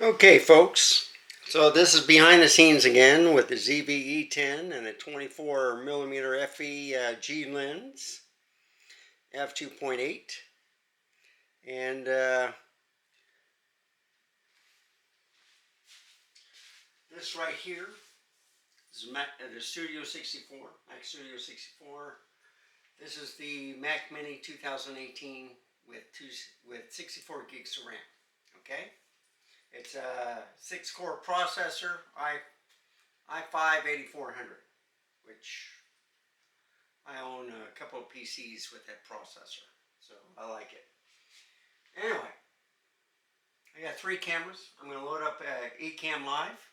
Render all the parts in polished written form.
Okay, folks. So this is behind the scenes again with the ZV-E10 and a 24 millimeter FE G lens, f2.8, and this right here is the Studio 64, Mac Studio 64. This is the Mac Mini 2018 with 64 gigs of RAM. Okay, it's a 6-core processor, i5-8400, which I own a couple of PCs with that processor, so I like it. Anyway, I got 3 cameras. I'm going to load up Ecamm Live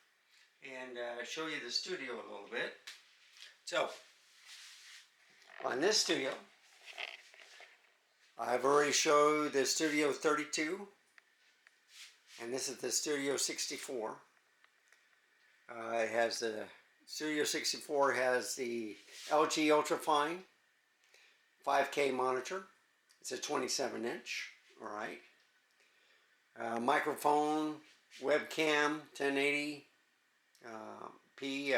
and show you the studio a little bit. So, on this studio, I've already showed the Studio 32, and this is the Studio 64. It has the Studio 64 has the LG Ultrafine 5K monitor. It's a 27-inch, all right. Microphone, webcam, 1080 p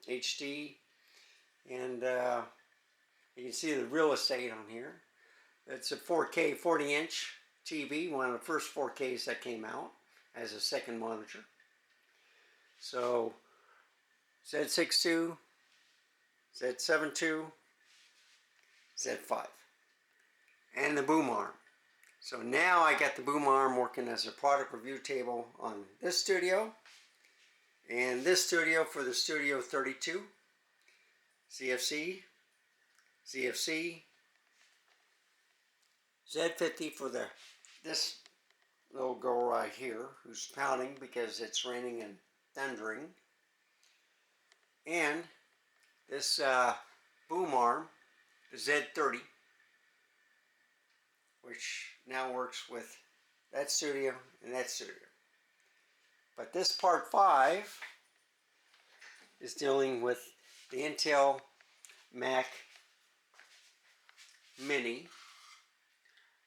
HD, and you can see the real estate on here. It's a 4K 40-inch TV, one of the first 4Ks that came out as a second monitor. So Z62, Z72, Z5, and the boom arm. So now I got the boom arm working as a product review table on this studio and this studio for the Studio 32, CFC, ZFC, Z50 for this little girl right here who's pouting because it's raining and thundering, and this boom arm, the Z30, which now works with that studio and that studio. But this part 5 is dealing with the Intel Mac Mini,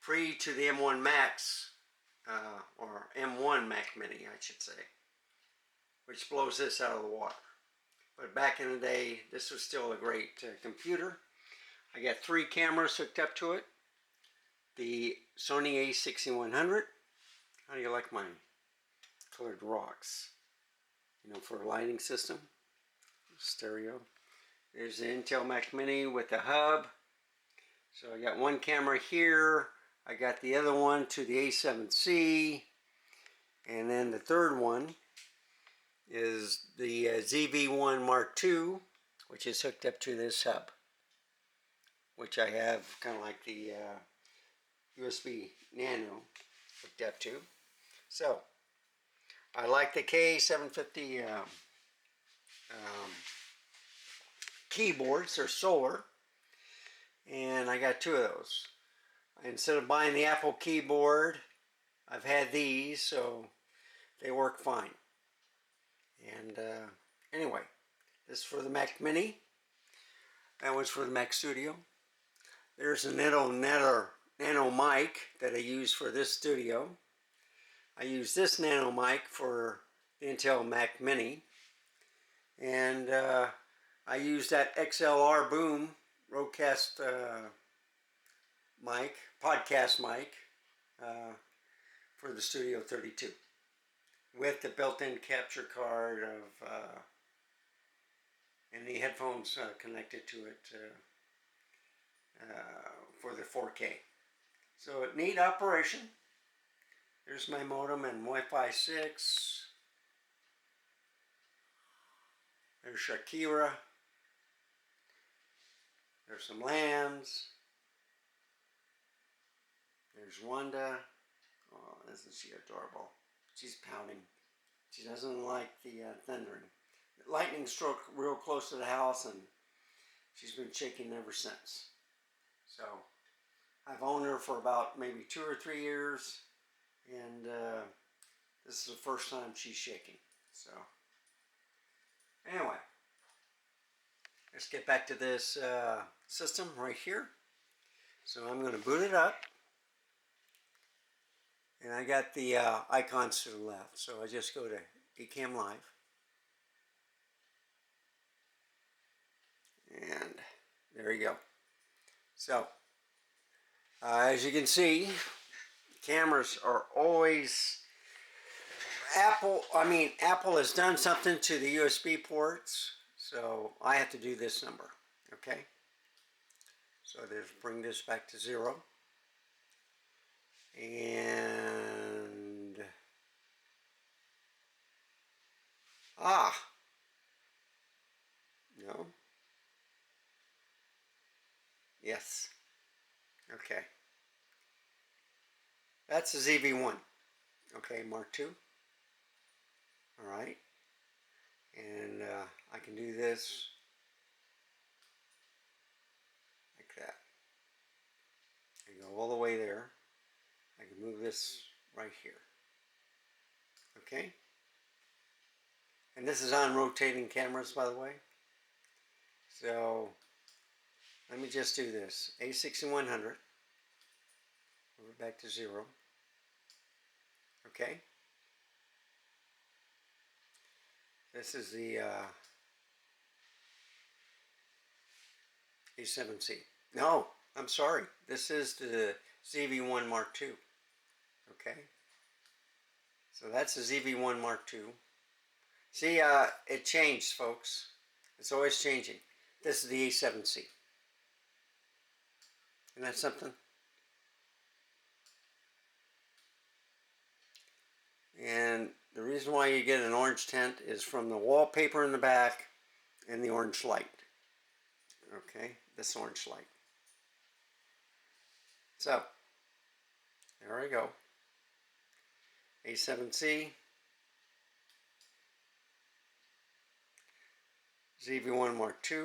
pre to the M1 Max, or M1 Mac Mini, I should say, which blows this out of the water. But back in the day, this was still a great computer. I got 3 cameras hooked up to it. The Sony a6100. How do you like my colored rocks? You know, for a lighting system. Stereo. There's the Intel Mac Mini with the hub. So I got 1 camera here. I got the other one to the A7C. And then the third one is the ZV-1 Mark II, which is hooked up to this hub, which I have kind of like the USB Nano hooked up to. So I like the K750 keyboards. They're solar, and I got 2 of those. Instead of buying the Apple keyboard, I've had these, so they work fine. And anyway, this is for the Mac Mini. That one's for the Mac Studio. There's a nano mic that I use for this studio. I use this nano mic for the Intel Mac Mini. And I use that XLR boom Roadcast mic, podcast mic, for the Studio 32 with the built-in capture card of and the headphones connected to it for the 4K. So neat operation. There's my modem and Wi-Fi 6. There's Shakira. There's some lambs. There's Wanda. Oh, isn't she adorable? She's pouting. She doesn't like the thundering. The lightning struck real close to the house, and she's been shaking ever since. So I've owned her for about maybe 2 or 3 years, and this is the first time she's shaking. So anyway, let's get back to this system right here. So I'm going to boot it up. And I got the icons to the left, so I just go to Ecamm Live. And there you go. So, as you can see, cameras are always Apple has done something to the USB ports, so I have to do this number, okay? So let's bring this back to 0. And, no, yes, okay. That's a ZV-1, okay, Mark II, all right. And I can do this like that. I go all the way there. I can move this right here. Okay? And this is on rotating cameras, by the way. So let me just do this. A6100. Move it back to 0. Okay? This is the A7C. No, I'm sorry. This is the ZV-1 Mark II. Okay? So that's the ZV-1 Mark II. See, it changed, folks. It's always changing. This is the A7C. Isn't that something? And the reason why you get an orange tint is from the wallpaper in the back and the orange light. Okay, this orange light. So, there we go. A7C, ZV-1 Mark II. I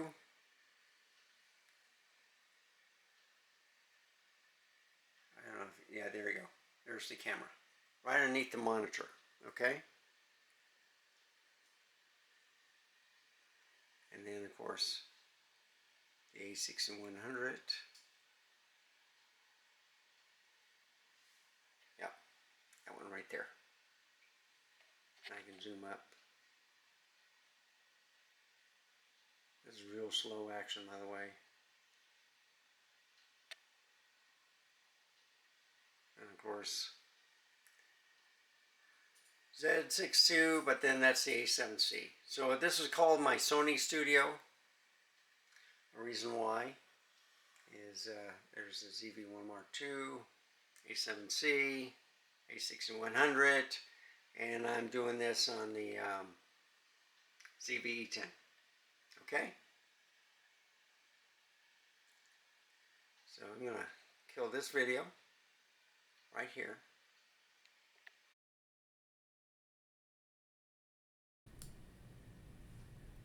don't know if, yeah, there you go. There's the camera. Right underneath the monitor, okay? And then, of course, the A6100. Yeah, that one right there. And I can zoom up. This is real slow action, by the way. And of course, Z62, but then that's the A7C. So this is called my Sony Studio. The reason why is there's the ZV-1 Mark II, A7C, A6100, and I'm doing this on the ZV-E10. Okay? So I'm going to kill this video right here.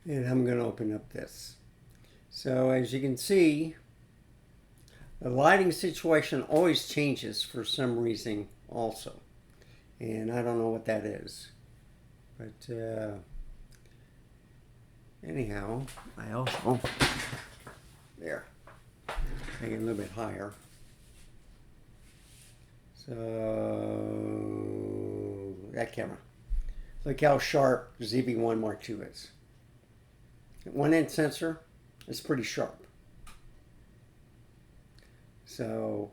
And I'm going to open up this. So as you can see, the lighting situation always changes for some reason also. And I don't know what that is. But anyhow, I also, there, make it a little bit higher. So, that camera. Look how sharp ZV-1 Mark II is. 1-inch sensor is pretty sharp. So,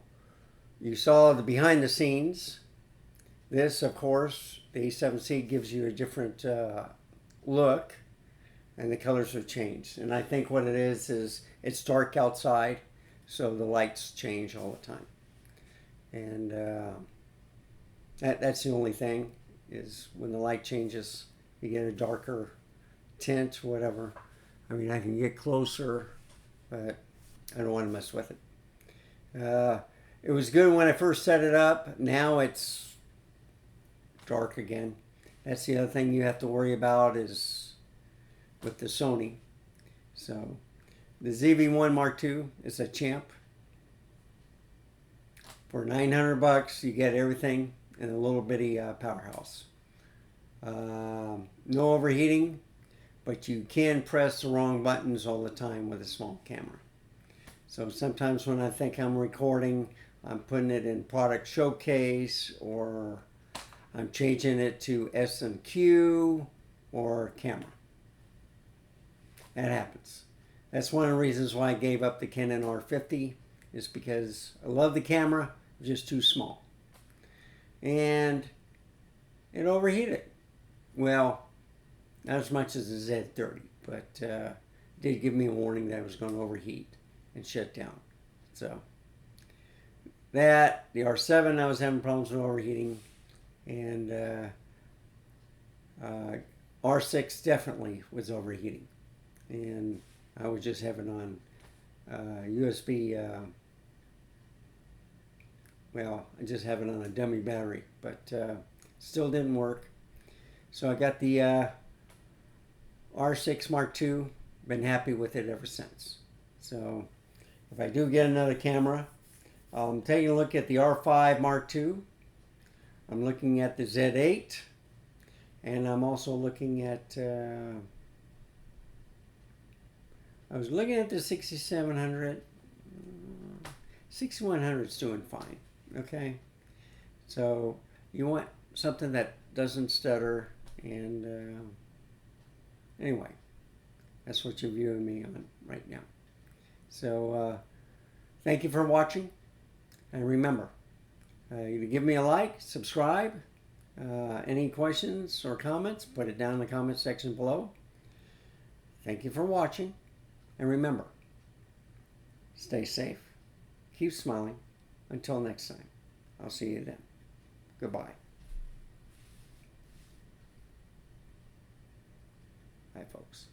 you saw the behind the scenes. This, of course, the A7C gives you a different look, and the colors have changed. And I think what it is it's dark outside, so the lights change all the time. And that's the only thing, is when the light changes, you get a darker tint, whatever. I mean, I can get closer, but I don't want to mess with it. It was good when I first set it up. Now it's dark again. That's the other thing you have to worry about is with the Sony. So the ZV-1 Mark II is a champ. For $900 you get everything in a little bitty powerhouse. No overheating, but you can press the wrong buttons all the time with a small camera. So sometimes when I think I'm recording, I'm putting it in product showcase, or I'm changing it to S&Q or camera. That happens. That's one of the reasons why I gave up the Canon R50, is because I love the camera, just too small. And it overheated. Well, not as much as the Z30, but did give me a warning that it was going to overheat and shut down. So that, the R7, I was having problems with overheating, and R6 definitely was overheating, and I was just having on USB. Well, I just have it on a dummy battery, but still didn't work. So I got the R6 Mark II. Been happy with it ever since. So if I do get another camera, I'm taking a look at the R5 Mark II. I'm looking at the Z8, and I'm also looking at I was looking at the 6700. 6100 is doing fine. Okay, so you want something that doesn't stutter, and anyway, that's what you're viewing me on right now. So thank you for watching, and remember, you give me a like, subscribe. Any questions or comments, put it down in the comment section below. Thank you for watching, and remember, stay safe, keep smiling. Until next time, I'll see you then. Goodbye. Bye, folks.